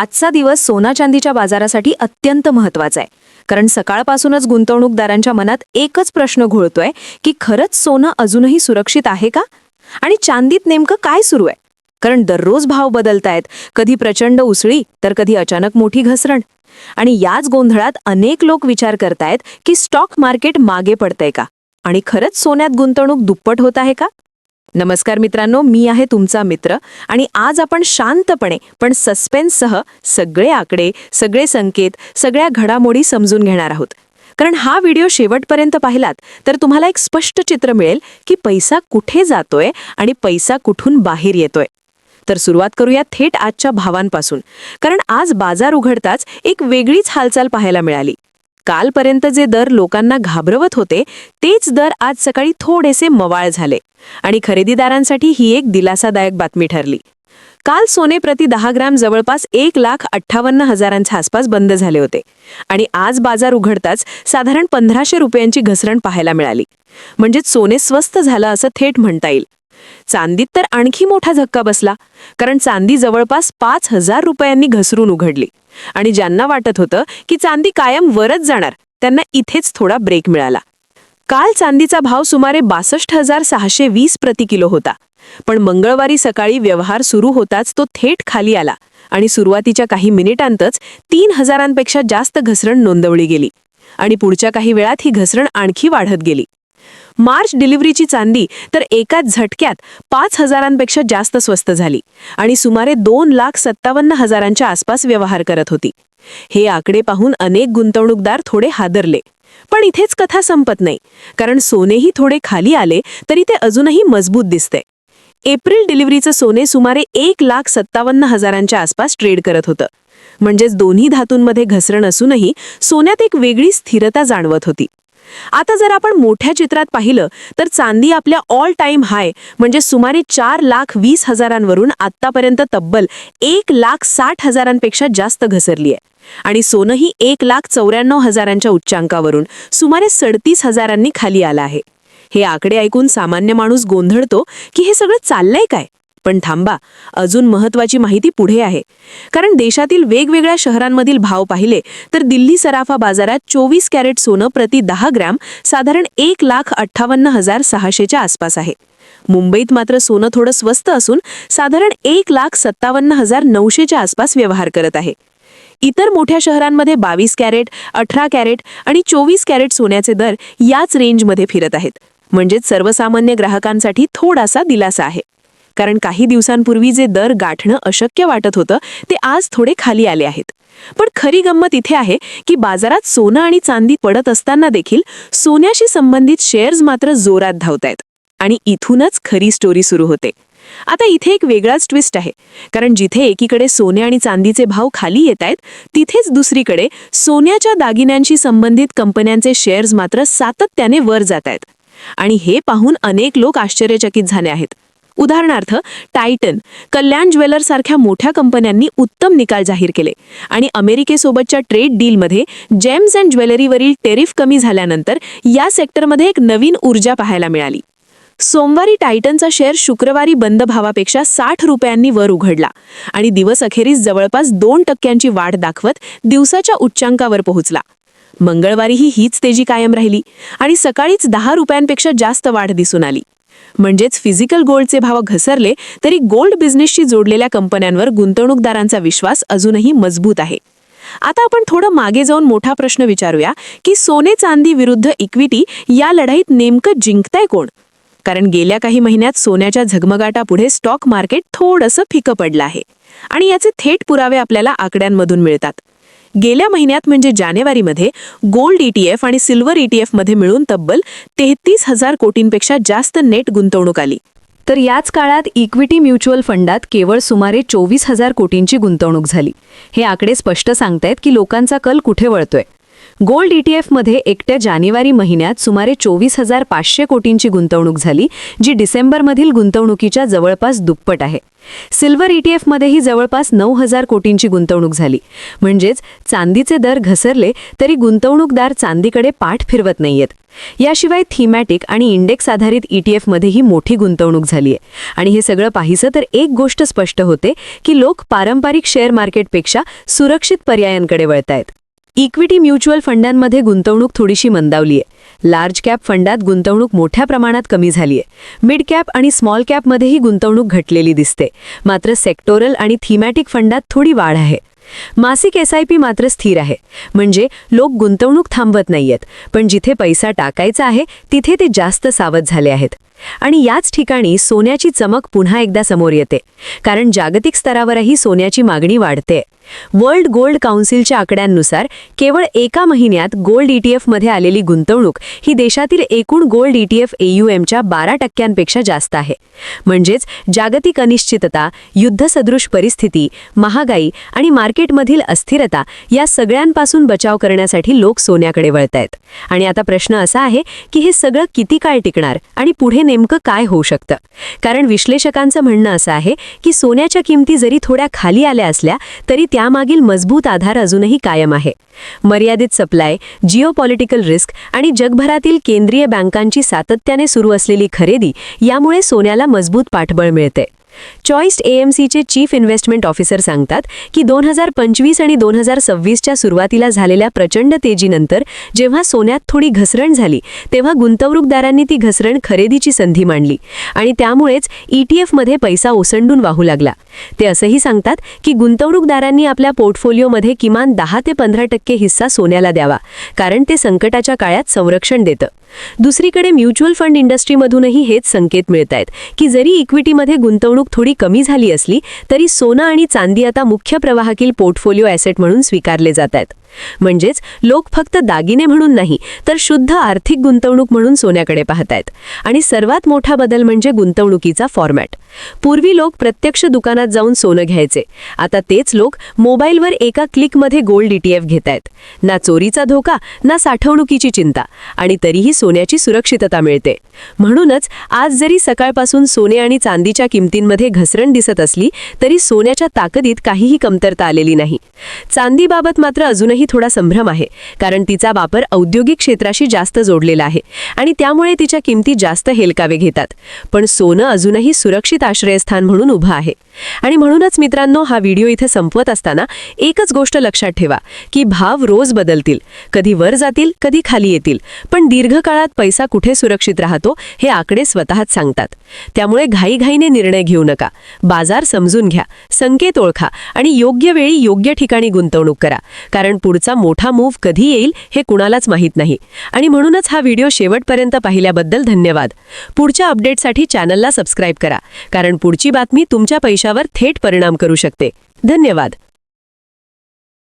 आजचा दिवस सोना चांदीच्या बाजारासाठी अत्यंत महत्त्वाचा आहे, कारण सकाळपासूनच गुंतवणूकदारांच्या मनात एकच प्रश्न घोळतोय की खरंच सोनं अजूनही सुरक्षित आहे का आणि चांदीत नेमकं काय सुरू आहे. कारण दररोज भाव बदलतायत, कधी प्रचंड उसळी तर कधी अचानक मोठी घसरण. आणि याच गोंधळात अनेक लोक विचार करतायत की स्टॉक मार्केट मागे पडतंय का आणि खरंच सोन्यात गुंतवणूक दुप्पट होत आहे का. नमस्कार मित्रांनो, मी आहे तुमचा मित्र आणि आज आपण शांतपणे पण सस्पेन्ससह सगळे आकडे, सगळे संकेत, सगळ्या घडामोडी समजून घेणार आहोत. कारण हा व्हिडिओ शेवटपर्यंत पाहिलात तर तुम्हाला एक स्पष्ट चित्र मिळेल की पैसा कुठे जातोय आणि पैसा कुठून बाहेर येतोय. तर सुरुवात करूया थेट आजच्या भावांपासून, कारण आज बाजार उघडताच एक वेगळीच हालचाल पाहायला मिळाली. कालपर्यंत जे दर लोकांना घाबरवत होते तेच दर आज सकाळी थोडेसे मवाळ झाले आणि खरेदीदारांसाठी ही एक दिलासादायक बातमी ठरली. काल सोने प्रति 10 ग्रॅम जवळपास 1,58,000च्या आसपास बंद झाले होते आणि आज बाजार उघडताच साधारण 1,500 रुपयांची घसरण पाहायला मिळाली. म्हणजे सोने स्वस्त झालं असं थेट म्हणता येईल. चांदीत तर आणखी मोठा धक्का बसला, कारण चांदी जवळपास 5,000 रुपयांनी घसरून उघडली आणि ज्यांना वाटत होतं की चांदी कायम वरच जाणार त्यांना इथेच थोडा ब्रेक मिळाला. काल चांदीचा भाव सुमारे 62,620 प्रति किलो होता, पण मंगळवारी सकाळी व्यवहार सुरू होताच तो थेट खाली आला आणि सुरुवातीच्या काही मिनिटांतच 3,000पेक्षा जास्त घसरण नोंदवली गेली आणि पुढच्या काही वेळात ही घसरण आणखी वाढत गेली. मार्च डिलिव्हरीची चांदी तर एकाच झटक्यात 5,000पेक्षा जास्त स्वस्त झाली आणि सुमारे 2,57,000च्या आसपास व्यवहार करत होती. हे आकडे पाहून अनेक गुंतवणूकदार थोडे हादरले. पण इथेच कथा संपत नाही, कारण सोनेही थोडे खाली आले तरी ते अजूनही मजबूत दिसते. एप्रिल डिलिव्हरीचं सोने सुमारे 1,57,000च्या आसपास ट्रेड करत होतं. म्हणजेच दोन्ही धातूंमध्ये घसरण असूनही सोन्यात एक वेगळी स्थिरता जाणवत होती. आता जर आपण मोठ्या चित्रात पाहिलं तर चांदी आपल्या ऑल टाइम हाय म्हणजे सुमारे 4,20,000वरून आतापर्यंत तब्बल 1,60,000पेक्षा जास्त घसरली आहे आणि सोनंही 1,94,000च्या उच्चांकावरून सुमारे 37,000 खाली आलं आहे. हे आकडे ऐकून सामान्य माणूस गोंधळतो की हे सगळं चाललंय काय. पण थांबा, अजून महत्त्वाची माहिती पुढे आहे. कारण देशातील वेगवेगळ्या शहरांमधील भाव पाहिले तर दिल्ली सराफा बाजारात 24 कॅरेट सोनं प्रति 10 ग्रॅम साधारण 1,58,600च्या आसपास आहे. मुंबईत मात्र सोनं थोडं स्वस्त असून साधारण 1,57,900च्या आसपास व्यवहार करत आहे. इतर मोठ्या शहरांमध्ये 22 कॅरेट, 18 कॅरेट आणि 24 कॅरेट सोन्याचे दर याच रेंजमध्ये फिरत आहेत. म्हणजेच सर्वसामान्य ग्राहकांसाठी थोडासा दिलासा आहे. कारण काही दिवसांपूर्वी जे दर गाठणं अशक्य वाटत होतं ते आज थोडे खाली आले आहेत. पण खरी गंमत इथे आहे की बाजारात सोनं आणि चांदी पडत असताना देखील सोन्याशी संबंधित शेअर्स मात्र जोरात धावतायत आणि इथूनच खरी स्टोरी सुरू होते. आता इथे एक वेगळाच ट्विस्ट आहे, कारण जिथे एकीकडे सोने आणि चांदीचे भाव खाली येत आहेत तिथेच दुसरीकडे सोन्याच्या दागिन्यांशी संबंधित कंपन्यांचे शेअर्स मात्र सातत्याने वर जात आहेत आणि हे पाहून अनेक लोक आश्चर्यचकित झाले आहेत. उदाहरणार्थ टायटन, कल्याण ज्वेलर्स सारख्या मोठ्या कंपन्यांनी उत्तम निकाल जाहीर केले आणि अमेरिकेसोबतच्या ट्रेड डीलमध्ये जेम्स अँड ज्वेलरीवरील टेरिफ कमी झाल्यानंतर या सेक्टरमध्ये एक नवीन ऊर्जा पाहायला मिळाली. सोमवारी टायटनचा शेअर शुक्रवारी बंद भावापेक्षा 60 रुपयांनी वर उघडला आणि दिवस अखेरीस जवळपास 2% वाढ दाखवत दिवसाच्या उच्चांकावर पोहोचला. मंगळवारीही हीच तेजी कायम राहिली आणि सकाळीच 10 रुपयांपेक्षा जास्त वाढ दिसून आली. म्हणजेच फिजिकल गोल्डचे भाव घसरले तरी गोल्ड बिझनेसशी जोडलेल्या कंपन्यांवर गुंतवणूकदारांचा विश्वास अजूनही मजबूत आहे. आता आपण थोडं मागे जाऊन मोठा प्रश्न विचारूया की सोने चांदी विरुद्ध इक्विटी या लढाईत नेमकं जिंकताय कोण. कारण गेल्या काही महिन्यात सोन्याच्या झगमगाटापुढे स्टॉक मार्केट थोडंसं फिकं पडलं आहे आणि याचे थेट पुरावे आपल्याला आकड्यांमधून मिळतात. गेल्या महिन्यात म्हणजे जानेवारीमध्ये गोल्ड ETF आणि सिल्वर ETF मध्ये मिळून तब्बल 33,000 कोटींपेक्षा जास्त नेट गुंतवणूक आली. तर याच काळात इक्विटी म्युच्युअल फंडात केवळ सुमारे 24,000 कोटींची गुंतवणूक झाली. हे आकडे स्पष्ट सांगतायत की लोकांचा कल कुठे वळतोय. गोल्ड ETF-मध्ये एकट्या जानेवारी महिन्यात सुमारे 24,500 कोटींची गुंतवणूक झाली, जी डिसेंबरमधील गुंतवणुकीच्या जवळपास दुप्पट आहे. सिल्वर ETF-मध्येही जवळपास 9,000 कोटींची गुंतवणूक झाली. म्हणजेच चांदीचे दर घसरले तरी गुंतवणूकदार चांदीकडे पाठ फिरवत नाहीयेत. याशिवाय थीमॅटिक आणि इंडेक्स आधारित ETF-मध्येही मोठी गुंतवणूक झाली आहे. आणि हे सगळं पाहिलं तर एक गोष्ट स्पष्ट होते की लोक पारंपरिक शेअर मार्केटपेक्षा सुरक्षित पर्यायांकडे वळतायत. इक्विटी म्युच्युअल फंडांमध्ये गुंतवणूक थोडीशी मंदावली आहे. लार्ज कॅप फंडात गुंतवणूक मोठ्या प्रमाणात कमी झाली आहे. मिड कॅप आणि स्मॉल कॅपमध्येही गुंतवणूक घटलेली दिसते. मात्र सेक्टोरल आणि थीमॅटिक फंडात थोडी वाढ आहे. मासिक SIP मात्र स्थिर आहे. म्हणजे लोक गुंतवणूक थांबवत नाहीयेत, पण जिथे पैसा टाकायचा आहे तिथे ते जास्त सावध झाले आहेत. आणि याच ठिकाणी सोन्याची चमक पुन्हा एकदा समोर येते, कारण जागतिक स्तरावरही सोन्याची मागणी वाढते. वर्ल्ड गोल्ड काउन्सिलच्या आकड्यांनुसार केवळ एका महिन्यात गोल्ड ETF-मध्ये आलेली गुंतवणूक ही देशातील एकूण गोल्ड ETF AUMच्या 12% जास्त आहे. म्हणजेच जागतिक अनिश्चितता, युद्धसदृश परिस्थिती, महागाई आणि मार्केटमधील अस्थिरता या सगळ्यांपासून बचाव करण्यासाठी लोक सोन्याकडे वळतायत. आणि आता प्रश्न असा आहे की हे सगळं किती काळ टिकणार आणि पुढे नेमकं काय होऊ शकतं. कारण विश्लेषकांचं म्हणणं असं आहे की सोन्याच्या किमती जरी थोड्या खाली आल्या असल्या तरी त्यामागील मजबूत आधार अजूनही कायम आहे. मर्यादित सप्लाय, जिओपॉलिटिकल रिस्क आणि जगभरातील केंद्रीय बँकांची सातत्याने सुरू असलेली खरेदी यामुळे सोन्याला मजबूत पाठबळ मिळते. चॉईस्ड AMCचे चीफ इन्व्हेस्टमेंट ऑफिसर सांगतात की 2025 आणि 2026च्या सुरुवातीला झालेल्या प्रचंड तेजीनंतर जेव्हा सोन्यात थोडी घसरण झाली तेव्हा गुंतवणूकदारांनी ती घसरण खरेदीची संधी मानली आणि त्यामुळेच ETF-मध्ये पैसा ओसंडून वाहू लागला. ते असंही सांगतात की गुंतवणूकदारांनी आपल्या पोर्टफोलिओमध्ये किमान 10 ते 15% हिस्सा सोन्याला द्यावा, कारण ते संकटाच्या काळात संरक्षण देतं. दुसरीकडे म्युच्युअल फंड इंडस्ट्रीमधूनही हेच संकेत मिळतायत की जरी इक्विटीमध्ये गुंतवणूक थोडी कमी झाली असली तरी सोनं आणि चांदी आता मुख्य प्रवाहातील पोर्टफोलिओ ॲसेट म्हणून स्वीकारले जात आहेत. म्हणजेच लोक फक्त दागिने म्हणून नाही तर शुद्ध आर्थिक गुंतवणूक म्हणून सोन्याकडे पाहतायत. आणि सर्वात मोठा बदल म्हणजे गुंतवणुकीचा फॉर्मॅट. पूर्वी लोक प्रत्यक्ष दुकानात जाऊन सोनं घ्यायचे. आता तेच लोक मोबाईलवर एका क्लिकमध्ये गोल्ड ETF घेतायत. ना चोरीचा धोका, ना साठवणुकीची चिंता, आणि तरीही सोन्याची सुरक्षितता मिळते. म्हणूनच आज जरी सकाळपासून सोने आणि चांदीच्या किमतींमध्ये घसरण दिसत असली तरी सोन्याच्या ताकदीत काहीही कमतरता आलेली नाही. चांदीबाबत मात्र अजूनही थोडा संभ्रम आहे, कारण तिचा वापर औद्योगिक क्षेत्राशी जास्त जोडलेला आहे आणि त्यामुळे तिच्या किमती जास्त हेलकावे घेतात. पण सोनं अजूनही सुरक्षित आश्रयस्थान म्हणून उभं आहे. आणि म्हणूनच मित्रांनो, हा व्हिडिओ इथे संपवत असताना एकच गोष्ट लक्षात ठेवा की भाव रोज बदलतील, कधी वर जातील, कधी खाली येतील, पण दीर्घकाळात पैसा कुठे सुरक्षित राहतो हे आकडे स्वतःच सांगतात. त्यामुळे घाईघाईने निर्णय घेऊ नका. बाजार समजून घ्या, संकेत ओळखा आणि योग्य वेळी योग्य ठिकाणी गुंतवणूक करा, कारण पुढचा मोठा मूव्ह कधी येईल हे कुणालाच माहीत नाही. आणि म्हणूनच हा व्हिडिओ शेवटपर्यंत पाहिल्याबद्दल धन्यवाद. पुढच्या अपडेटसाठी चॅनलला सबस्क्राईब करा, कारण पुढची बातमी तुमच्या पैशावर थेट परिणाम करू शकते. धन्यवाद.